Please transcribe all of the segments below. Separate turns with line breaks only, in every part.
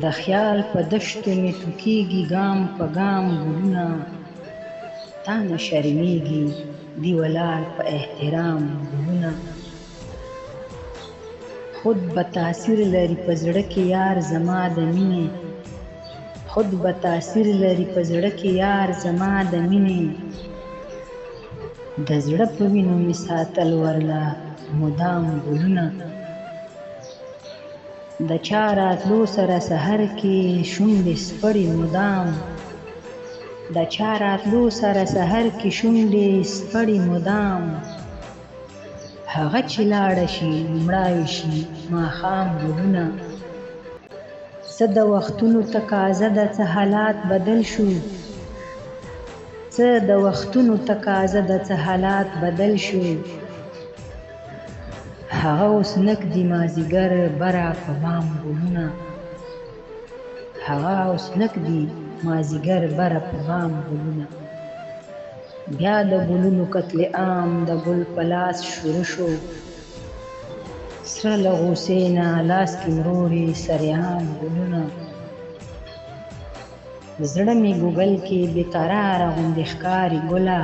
د خیال په دښتو مې ټوکېږي ګام په ګام ګلونه، تا نه شرمېږي دی ولاړ په احترام ګلونه. خود به تاثیر لري په زړه کې یار زما د مینې، خود به تاثیر لري په زړه کې یار زما د مینې. د زړه په وینو مې ساتل ورله مدام ګلونه، د چا راتلو سره سحر کې شونډې سپړې مدام، د چا راتلو سره سحر کې شونډې سپړې مدام. هغه چې لاړه شي مړاوي شي ماښام ګلونه، څه د وختونو تقاضا ده څه حالات بدل شو، څه د وختونو تقاضا ده څه حالات بدل شو. هغه اوس نږدې مازدیګر بره په بام ګلونه، هغه اوس نږدې مازدیګر بره په بام ګلونه. بیا د ګلونو قتل عام د ګل په لاس شروع شو، سره له غوسې نه لاس کې مروړي سریعان ګلونه. زړه مې ګوګل کې بېقراره غوندې ښکاري ګله،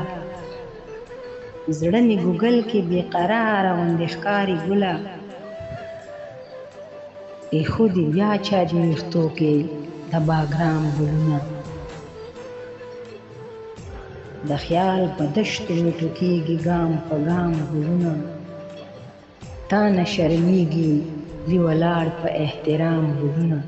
زړه مې ګوګل کې بېقراره غوندې ښکاري ګله. ایښودي بیا چا دې ویښتو کې د باګرام ګلونه، د خیال په دښتو مې ټوکېږي ګام په ګام ګلونه، تا نه شرمېږي دی ولاړ په احترام ګلونه.